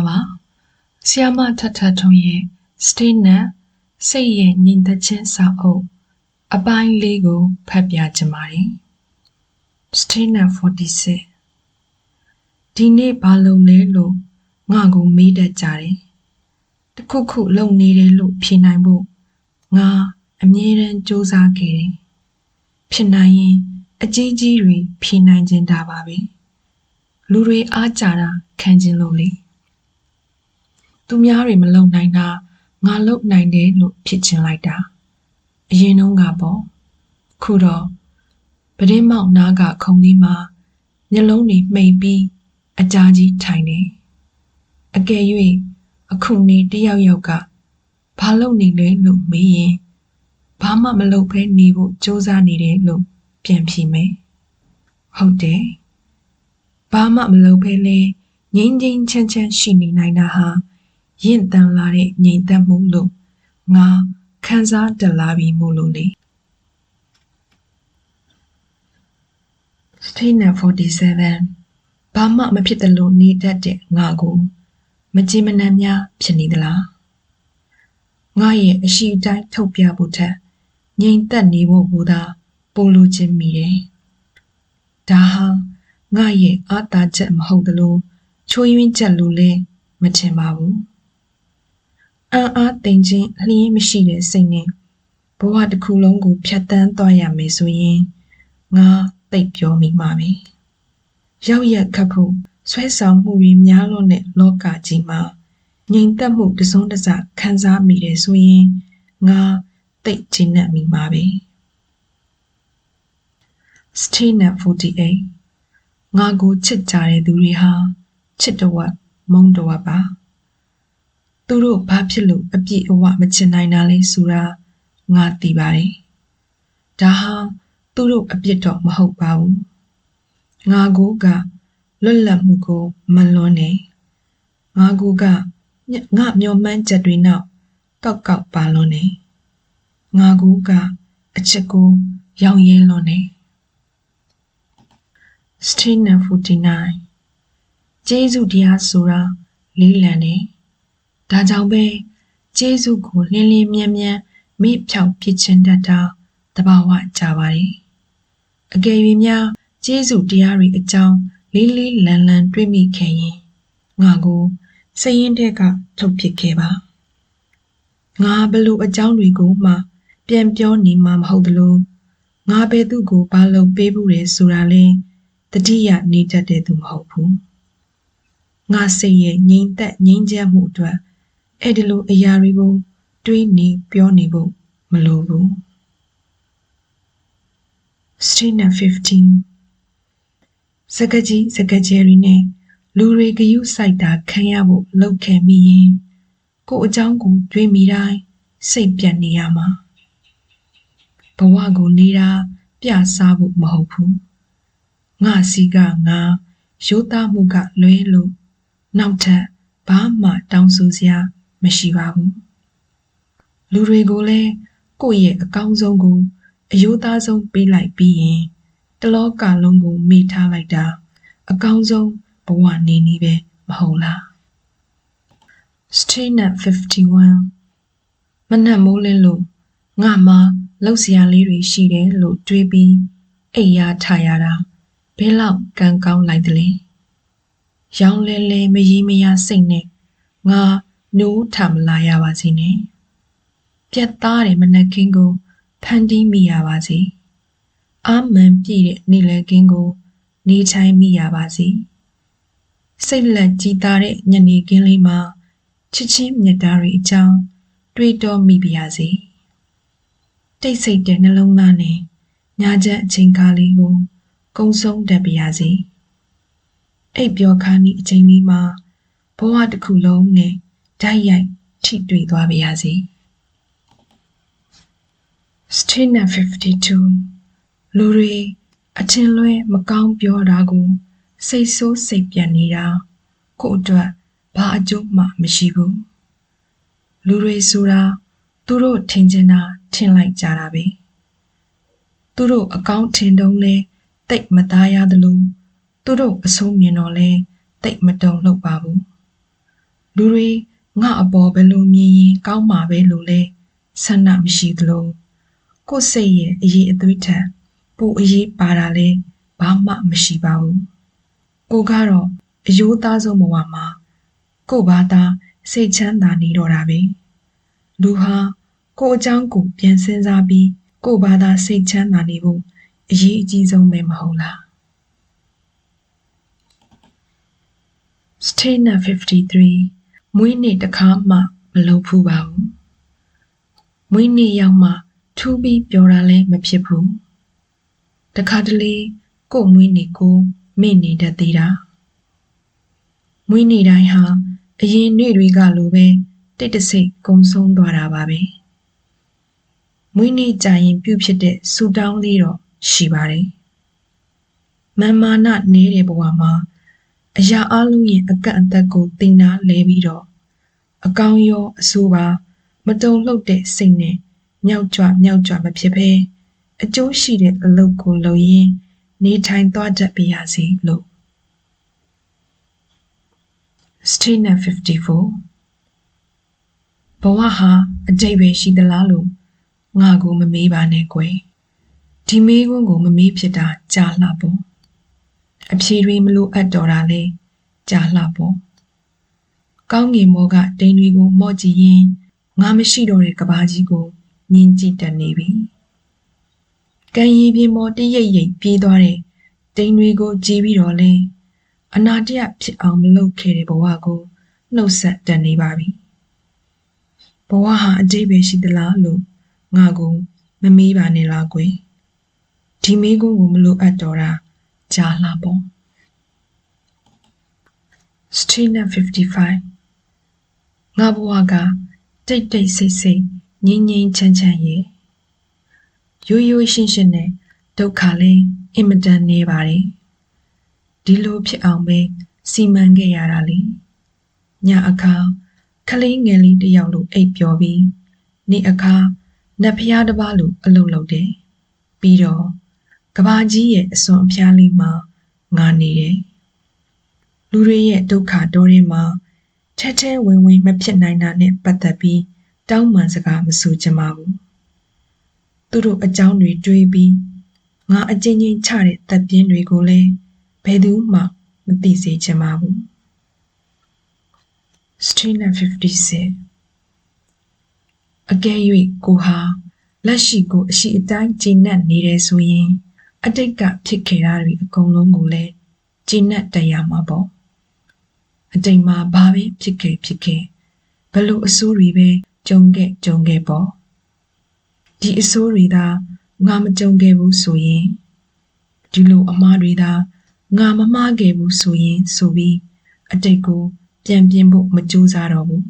ပါဆီယာမထထထုံးရဲ့ Stay နဲ့စိတ်ရဲ့ညီသက်ချင်းစာအုပ်အပိုင်းလေးကိုဖတ်ပြချင်ပါတယ် Stay 46ဒီနေ့ဘာလုပ်လဲလို့ငါကိုမေးတတ်ကြတယ်တခုခုလုပ်နေတယ်လို့ဖြေနိုင်ဖို့ငါအမြဲတမ်းစူးစမ်းခဲ့တယ်ဖြစ်နိုင်ရင်အကြီးကြီးတွေဖြေနိုင်ခြင်းတာပါပဲလူတွေအားကြတာခံခြင်းလို့လေသူများတွေမလုပ်နိုင်တာငါလုပ်နိုင်တယ်လို့ဖြစ်ချင်လိုက်တာအရင်တုန်းကပေါ့ခုတော့ပဒင်းမောက်နားကခုံလေးမှာမျက်လုံးတွေမှိန်ပြီးအကြာကြီးထိုင်နေအကယ်၍အခုနေတယောက်ယောက်ကဘာလုပ်နေလဲလို့မေးရင်ဘာမှမလုပ်ဘဲနေဖို့စူးစမ်းနေတယ်လို့ပြန်ဖြေမယ်ဟုတ်တယ်ဘာမှမလုပ်ဘဲလဲငြိမ်းငြိမ်းချမ်းချမ်းရှိနေနိုင်တာဟာရင့်တန်လာတဲ့ငြိမ်သက်မှုလို့ငါခံစားတတ်လာပြီမို့လို့လေ Stay 47ဘာမှမဖြစ်တယ်လို့နေတတ်တဲ့ငါကိုမကြည်မနှံများဖြစ်နေသလားငါရဲ့အရှိအတိုင်းထုတ်ပြဖို့ထက်ငြိမ်သက်နေဖို့ကိုသာပိုလိုချင်မိတယ်ဒါဟာငါရဲ့အားသာချက်မဟုတ်သလိုချိုးယွင်းချက်လို့လည်းမထင်ပါဘူးအားသိမ့်ခြင်းလျင်းမရှိတဲ့စိတ်နဲ့ဘဝတစ်ခုလုံးကိုဖြတ်တန်းသွားရမယ်ဆိုရင်ငါသိပ်ပြောမိမှာပဲရောက်ရက်ခတ်ဖို့ဆွဲဆောင်မှုတွေများလို့နဲ့လောကကြီးမှာငြိမ်သက်မှုတစုံတစခံစားမိတယ်ဆိုရင်ငါသိပ်ကျဉ်းနှံ့မိမှာပဲ Stay 48ငါကိုချစ်ကြတဲ့သူတွေဟာချစ်တဝက်မုန်းတဝက်ပါသူတို့ဘာဖြစ်လို့အပြည့်အဝမချင်နိုင်တာလဲဆိုတာငါသိပါတယ်ဒါဟာသူတို့အပြစ်တော့မဟုတ်ပါဘူးငါကိုကလွတ်လပ်မှုကိုမလွန်နေငါကိုကငါမျောမှန်းချက်တွေနောက်ကောက်ကောက်ပါလွန်နေငါကိုကအချစ်ကိုရောင်ရဲလွန်နေ Stay 49ကျေးဇူးတရားဆိုတာလေးလံနေဒါကြောင့်ပဲကျေးဇူးကိုလင်းလင်းမြန်းမြန်းမေ့ဖြောက်ပြစ်ချင်တတ်တာတဘာဝကြပါတယ်အကယ်၍များကျေးဇူးတရားတွေအကြောင်းလေးလေးလံလံတွေးမိခဲ့ရင်ငါကိုစိတ်ရင်းတဲ့ကထုတ်ပစ်ခဲ့ပါငါဘလို့အကြောင်းတွေကိုမှပြန်ပြောနေမှာမဟုတ်သလိုငါဘယ်သူကိုဘာလို့ပေးဖို့လဲဆိုတာလဲတတိယနေတတ်တဲ့သူမဟုတ်ဘူးငါစိတ်ရဲ့ငြိမ်သက်ငြိမ်းချမ်းမှုအတွက်အဲ့ဒီလိုအရာတွေကိုတွေးနေပြောနေဖို့မလိုဘူး Stay 15စကကြီးစကကျယ်ရီနဲ့လူတွေဂယုစိုက်တာခံရဖို့လုပ်ခဲ့မိရင်ကို့အကြောင်းကိုတွေးမိတိုင်းစိတ်ပြတ်နေရမှာဘဝကိုနေတာပြစားဖို့မဟုတ်ဘူးငါစီကငါရိုးသားမှုကလွဲလို့နောက်ထပ်ဘာမှတောင်းဆိုစရာမရှိပါဘူးလူတွေကိုလည်းကိုယ့်ရဲ့အကောင်းဆုံးကိုအယိုးသားဆုံးပေးလိုက်ပြီးရင်တလောကလုံးကိုမေ့ထားလိုက်တာအကောင်းဆုံးဘဝနေနည်းပဲမဟုတ်လား Stay 51မနှက်မိုးလင်းလို့ငါမှလှုပ်စရာလေးတွေရှိတယ်လို့တွေးပြီးအိပ်ရာထရတာဘယ်လောက်ကံကောင်းလိုက်သလဲရောင်လဲလဲမရီမရစိတ်နဲ့ငါနိုးထမလာရပါစေနဲ့ပြတ်သားတဲ့မနက်ခင်းကိုဖန်တီးမိရပါစေအာမန်ပြည့်တဲ့နေ့လည်ခင်းကိုနေချိုင်းမိရပါစေစိတ်လက်ကြည်သားတဲ့ညနေခင်းလေးမှာချစ်ချင်းမြတ်တာတွေအကြောင်းတွေးတောမိပါရစေတိတ်ဆိတ်တဲ့နှလုံးသားနဲ့ညချက်အချိန်ကားလေးကိုကုန်းဆုံးတတ်ပါရစေအိပ်ပျော်ခါနီးအချိန်လေးမှာဘဝတစ်ခုလုံးနဲ့ဓာတ်ရိုက်ထိတွေ့သွားပါရစေ Stay 52လူတွေအထင်လွဲမကောင်းပြောတာကိုစိတ်ဆိုးစိတ်ပြတ်နေတာကို့အတွက်ဘာအကျိုးမှမရှိဘူးလူတွေဆိုတာသူတို့ထင်ချင်တာထင်လိုက်ကြတာပဲသူတို့အကောင်းထင်တုံးလဲတိတ်မသားရသလိုသူတို့အဆုံးမြင်တော့လဲတိတ်မတုံလှုပ်ပါဘူး လူတွေငါအပေါ်ဘယ်လိုမြင်ရင်ကောင်းမှာပဲလို့လဲဆန္ဒမရှိသလိုကိုယ်စိတ်ရဲ့အရေးအသွေးထက်ပိုအရေးပါတာလဲဘာမှမရှိပါဘူးကိုကတော့အယိုးသားဆုံးဘဝမှာကို့ဘာသာစိတ်ချမ်းသာနေတော့တာပဲလူဟာကို့အကြောင်းကိုပြန်စဉ်းစားပြီးကို့ဘာသာစိတ်ချမ်းသာနေဖို့အရေးအကြီးဆုံးပဲမဟုတ်လား Statement 53 မွေးနေ့တစ်ခါမှမလုပ်ဘူးပါဘူးမွေးနေ့ရောက်မှထူးပြီးပျော်တာလည်းမဖြစ်ဘူးတခါတလေကို့မွေးနေ့ကိုမေ့နေတတ်သေးတာမွေးနေ့တိုင်းဟာအရင်နေ့တွေကလိုပဲတိတ်တဆိတ်ကုံဆုံးသွားတာပါပဲမွေးနေ့ကြာရင်ပြုဖြစ်တဲ့ဆူတောင်းလေးတော့ရှိပါတယ်မာနနေတဲ့ဘဝမှာအရာအလုံးရဲ့အကန့်အသတ်ကိုသိနာလဲပြီးတော့အကောင်းရောအဆိုးပါမတုံ့လှုပ်တဲ့စိတ်နဲ့မြောက်ကြွမဖြစ်ဘဲအကျိုးရှိတဲ့အလုပ်ကိုလုပ်ရင်းနေထိုင်သွားတတ်ပါရစေလို့ Statement 54ဘဝဟာအတိတ်ပဲရှိသလားလို့ငါကိုမမေးပါနဲ့ကွယ်ဒီမေးခွန်းကိုမမေးဖြစ်တာကြာလှပေါ့အဖြေတွေမလိုအပ်တော့တာလဲကြာလှပေါ့ကောင်းငင်မောကတိမ်တွေကိုမော့ကြည့်ရင်ငါမရှိတော့တဲ့ကဘာကြီးကိုမြင်ကြည့်တတ်နေပြီကံရည်ပြင်းမောတရိပ်ရိပ်ပြေးသွားတဲ့တိမ်တွေကိုကြည့်ပြီးတော့လဲအနာတရဖြစ်အောင်မလုပ်ခဲ့တဲ့ဘဝကိုနှုတ်ဆက်တတ်နေပါပြီဘဝဟာအတိတ်ပဲရှိသလားလို့ငါကိုမမေးပါနဲ့လားကွယ်ဒီမေးခွန်းကိုမလိုအပ်တော့တာကြာလှပေါ့ Statement 55ငါဘဝကတိတ်တိတ်ဆိတ်ဆိတ်ငြိမ်းငြိမ်းချမ်းချမ်းရဲ့ရိုးရိုးရှင်းရှင်းနဲ့ဒုက္ခလည်းအင်မတန်နေပါတယ်ဒီလိုဖြစ်အောင်ပဲစီမံခဲ့ရတာလေညအခါခလေးငယ်လေးတစ်ယောက်လိုအိပ်ပျော်ပြီးနေ့အခါနတ်ဖျားတစ်ပါးလိုအလုပ်လုပ်တယ်ပြီးတော့ကဘာကြီးရဲ့အစွန်အဖျားလေးမှာငါနေတယ်လူတွေရဲ့ဒုက္ခတောထဲမှာထဲဝင်မဖြစ်နိုင်တာနဲ့ပတ်သက်ပြီးတောင်းပန်စကားမဆိုချင်ပါဘူးသူတို့အကြောင်းတွေတွေးပြီးငါအချင်းချင်းချတဲ့တပ်ပြင်းတွေကိုလည်းဘယ်သူမှမသိစေချင်ပါဘူး Statement 56အကယ်၍ကိုဟာလက်ရှိကိုအရှိအတိုင်းကျင့်တ်နေတယ်ဆိုရင်အတိတ်ကဖြစ်ခဲ့တာတွေအကုန်လုံးကိုလည်းကျင့်တ်တတ်ရမှာပေါ့အတိတ်မှာဘာပဲဖြစ်ခဲ့ဘလို့အဆိုးတွေပဲကြုံခဲ့ပေါ့ဒီအဆိုးတွေသာငါမကြုံခဲ့ဘူးဆိုရင်ဒီလိုအမှားတွေသာငါမမှားခဲ့ဘူးဆိုရင်ဆိုပြီးအတိတ်ကိုပြန်ပြင်ဖို့မကြိုးစားတော့ဘူး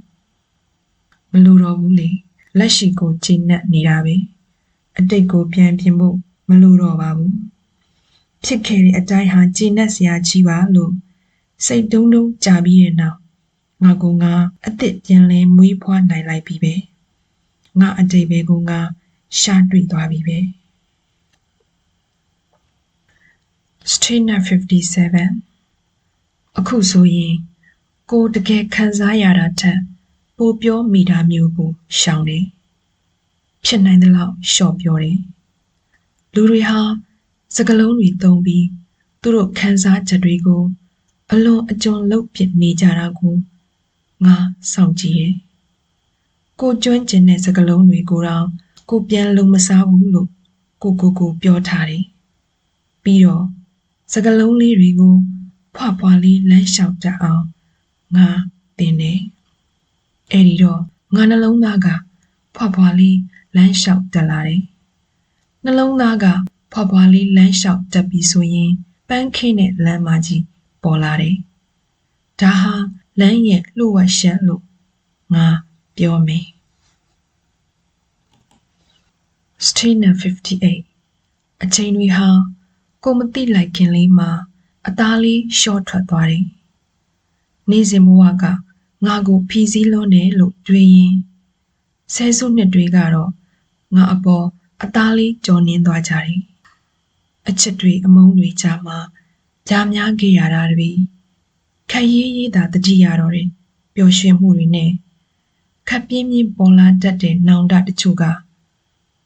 မလိုတော့ဘူးလေလက်ရှိကိုကျင့်တ်နေတာပဲအတိတ်ကိုပြန်ပြင်ဖို့မလိုတော့ပါဘူးဖြစ်ခဲ့တဲ့အတိုင်းဟာကျင့်တ်စရာကြီးပါလို့စိတ်တုံးကြာပြီးတဲ့နောက်ငါအသစ်ပြန်လဲမွေးဖွားနိုင်လိုက်ပြီပဲငါအတိတ်ပဲကိုငါရှာတွေ့သွားပြီပဲ Statement 57အခုဆိုရင်ကိုတကယ်ခံစားရတာထက်ပိုပြောမိတာမျိုးကိုရှောင်တယ်ဖြစ်နိုင်သလောက်လျှော့ပြောတယ်လူတွေဟာစကားလုံးတွေသုံးပြီးသူတို့ခံစားချက်တွေကိုအလွန်အကျွံလုပ်ပစ်နေကြတာကိုငါစောင့်ကြည့်တယ်ကိုကျွမ်းကျင်တဲ့စကားလုံးတွေကိုတော့ကိုပြန်လုံးမစားဘူးလို့ကိုပြောထားတယ်ပြီးတော့စကားလုံးလေးတွေကိုဖွာလေးလမ်းလျှောက်တတ်အောင်ငါသင်တယ်အဲ့ဒီတော့ငါနှလုံးသားကဖွာလေးလမ်းလျှောက်တက်လာတယ်နှလုံးသားကဖွာလေးလမ်းလျှောက်တက်ပြီးဆိုရင်ပန်းခင်းတဲ့လမ်းမကြီးပေါ်လာတယ်ဒါဟာလမ်းရဲ့လှုပ်ဝက်ရှက်လို့ငါပြောမယ် Statement 58အချိန်တွေဟာကိုမသိလိုက်ခင်လေးမှာအသားလေးရှော့ထွက်သွားတယ်နေ့စဉ်ဘဝကငါကိုဖီးစည်းလွန်းတယ်လို့တွေးရင်ဆယ်စုနှစ်တွေကတော့ငါအပေါ်အသားလေးကြော်နင်းသွားကြတယ်အချစ်တွေအမုန်းတွေကြားမှာကြားများခဲ့ရတာတွေခက်ရေးရေးသာတတိရတော့တယ် ပျော်ရွှင်မှုတွေနဲ့ခပ်ပြင်းပြင်းပေါ်လာတတ်တဲ့နောင်တတချို့က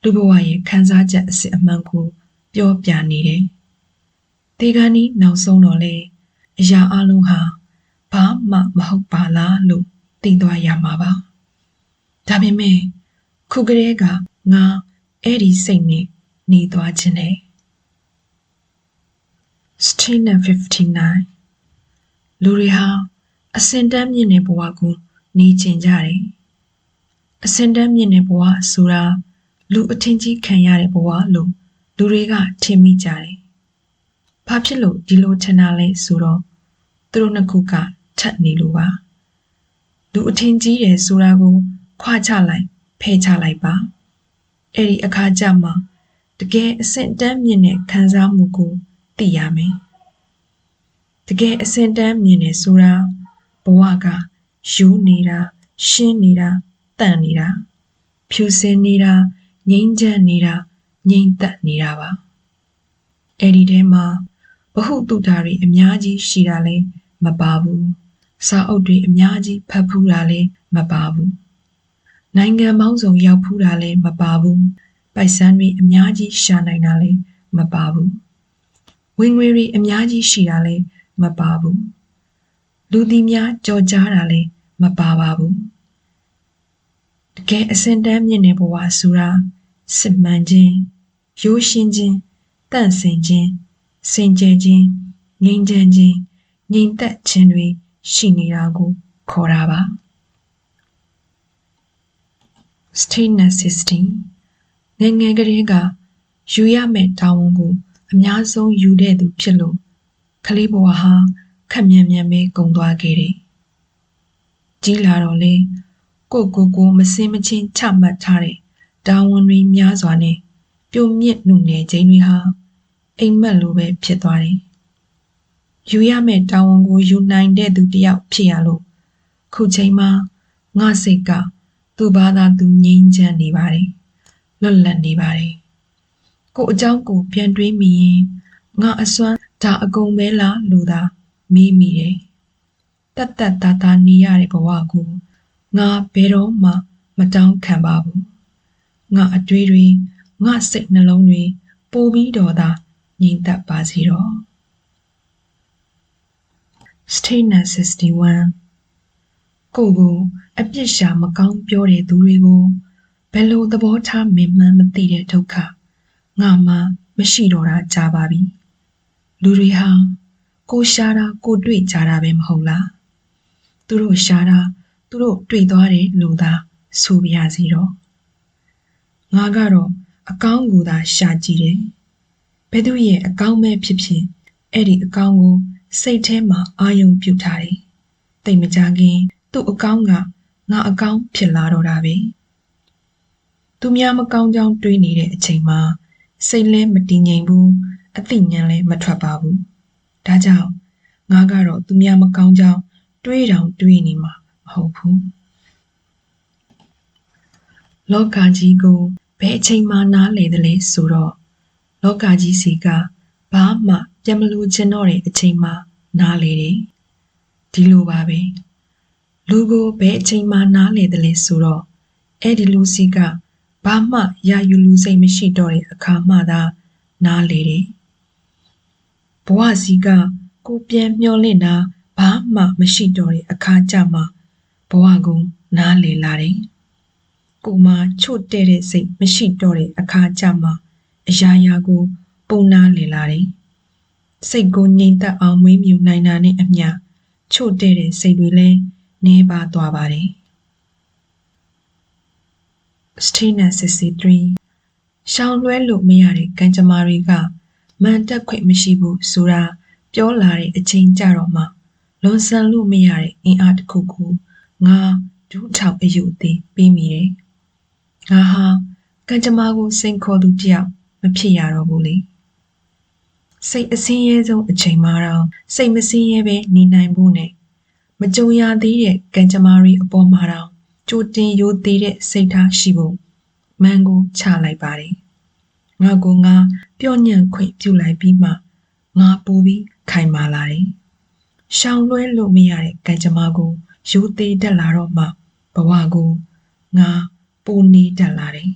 လူဘဝရဲ့ခံစားချက်အစစ်အမှန်ကိုပြောပြနေတယ်။ဒီကနေ့နောက်ဆုံးတော့လေအရာအလုံးဟာဘာမှမဟုတ်ပါလားလို့သိသွားရမှာပါ။ဒါပေမဲ့ခုကလေးကငါအဲ့ဒီစိတ်နဲ့နေသွားခြင်းနဲ့ 59လူတွေဟာအစင်တန်းမြင့်တဲ့ဘဝကိုနေကျင်ကြတယ်။အစင်တန်းမြင့်တဲ့ဘဝဆိုတာလူအထင်ကြီးခံရတဲ့ဘဝလို့လူတွေကထင်မိကြတယ်။ဘာဖြစ်လို့ဒီလိုထင်တာလဲဆိုတော့သူတို့နှစ်ခုကထပ်နေလို့ပါ။လူအထင်ကြီးတယ်ဆိုတာကိုခွာချလိုက်ဖယ်ချလိုက်ပါ။အဲ့ဒီအခါကျမှတကယ်အစင်တန်းမြင့်တဲ့ခံစားမှုကိုသိရမယ်။တကယ်အစင်တန်းမြင့်နေဆိုတာဘဝကယူနေတာရှင်းနေတာတန့်နေတာဖြူစင်နေတာငြိမ်းချမ်းနေတာငြိမ်သက်နေတာပါအဲ့ဒီထဲမှာဘဟုတုတ္တတွေအများကြီးရှိတာလည်းမပါဘူးစာအုပ်တွေအများကြီးဖတ်ဖူးတာလည်းမပါဘူးနိုင်ငံပေါင်းစုံရောက်ဖူးတာလည်းမပါဘူးပိုက်ဆံတွေအများကြီးရှာနိုင်တာလည်းမပါဘူးဝင်ငွေတွေအများကြီးရှိတာလည်းမပါဘူးလူသည်များကြော်ကြားတာလည်းမပါပါဘူးတကယ်အစင်တန်းမြင့်တဲ့ဘဝဆိုတာစစ်မှန်ခြင်းရိုးရှင်းခြင်းတန့်စင်ခြင်းစင်ကြယ်ခြင်းငြိမ်းချမ်းခြင်းငြိမ်သက်ခြင်းတွေရှိနေတာကိုခေါ်တာပါ Stillness ငယ်ငယ်ကလေးကယူရမယ့်တာဝန်ကိုအများဆုံးယူတဲ့သူဖြစ်လို့ကလေးဘဝဟာခက်မြန်မြန်ပဲကုန်သွားခဲ့တယ်ကြီးလာတော့လေကိုမစင်မချင်းချမှတ်ထားတဲ့တာဝန်တွေများစွာနဲ့ပြုံမြင့်နှုတ်နယ်ခြင်းတွေဟာအိမ်မက်လိုပဲဖြစ်သွားတယ်။ယူရမယ့်တာဝန်ကိုယူနိုင်တဲ့သူတယောက်ဖြစ်ရလို့ခုချိန်မှာငါစိတ်ကသူ့ဘာသာသူငြိမ်းချမ်းနေပါတယ်။လွတ်လပ်နေပါတယ်။ကိုအကြောင်းကိုပြန်တွေးမိရင်ငါအစွမ်းဒါအကုန်ပဲလားလို့သာမေးမိတယ်။တတ်တာနေရတဲ့ဘဝကိုငါဘယ်တော့မှမတောင်းခံပါဘူးငါအတွေးတွေငါစိတ်နှလုံးတွေပိုပြီးတော့သာငြိမ်သက်ပါစေတော့ Stillness ကိုကိုအပြစ်ရှာမကောင်းပြောတဲ့သူတွေကိုဘယ်လိုသဘောထားမင်မှန်းမသိတဲ့ဒုက္ခငါမှမရှိတော့တာကြာပါပြီလူတွေဟာကိုရှာတာကိုတွေ့ကြတာပဲမဟုတ်လားသူတို့ရှာတာသူတို့တွေ့သွားတယ်လို့သာဆိုပြရစီတော့ငါကတော့အကောင်းကိုသာရှာကြည့်တယ်ဘယ်သူရဲ့အကောင်းပဲဖြစ်ဖြစ်အဲ့ဒီအကောင်းကိုစိတ်ထဲမှာအာယုံပြုထားတယ်တိတ်မကြခင်သူ့အကောင်းကငါအကောင်းဖြစ်လာတော့တာပဲသူများမကောင်းကြောင်းတွေးနေတဲ့အချိန်မှာစိတ်လဲမတည်ငြိမ်ဘူးအသိဉာဏ်လဲမထွက်ပါဘူးဒါကြောင့်ငါကတော့သူများမကောင်းကြောင်းတွေးတောင်တွေးနေမှာမဟုတ်ဘူးလောကကြီးကိုဘယ်အချိန်မှနားလေတယ်လဲဆိုတော့လောကကြီးစီကဘာမှပြန်မလို့ချင်တော့တဲ့အချိန်မှနားလေတယ်ဒီလိုပါပဲလူကိုဘယ်အချိန်မှနားလေတယ်လဲဆိုတော့အဲ့ဒီလူစီကဘာမှရာယူလူစိတ်မရှိတော့တဲ့အခါမှသာနားလေတယ်ဘဝစီကကိုပြန်မျောလင့်တာဘာမှမရှိတော့တဲ့အခါကြမှာဘဝကိုနားလေလာတယ်ကိုမှချို့တဲ့တဲ့စိတ်မရှိတော့တဲ့အခါကြမှာအရာရာကိုပုံနာလေလာတယ်စိတ်ကိုငြိမ်သက်အောင်မွေးမြူနိုင်တာနဲ့အမျှချို့တဲ့တဲ့စိတ်တွေလည်းနှဲပါသွားပါတယ် Stillness ရှောင်လွှဲလို့မရတဲ့ကံကြမ္မာတွေကမန်တက်ခွင့်မရှိဘူးဆိုတာပြောလာတဲ့အချိန်ကြတော့မှလွန်ဆန်လို့မရတဲ့အင်အားတစ်ခုကိုငါဒူးထောက်အယူအသေးပေးမိတယ်ငါဟာကံကြမ္မာကိုစိန်ခေါ်သူတယောက်မဖြစ်ရတော့ဘူးလေစိတ်အစင်းရဲဆုံးအချိန်မှာတော့စိတ်မစင်းရဲပဲနေနိုင်ဖို့နဲ့မကြုံရသေးတဲ့ကံကြမ္မာတွေအပေါ်မှာတော့ကြိုတင်ရိုးသေးတဲ့စိတ်ထားရှိဖို့မန်ကိုချလိုက်ပါတယ်ငါကိုငါပြော့ညံ့ခွင့်ပြုလိုက်ပြီးမှငါပိုပြီးခိုင်မာလာတယ်ရှောင်လွှဲလို့မရတဲ့ကံကြမ္မာကို ရိုးသေးတက်လာတော့မှဘဝကိုငါပူနေတက်လာတယ်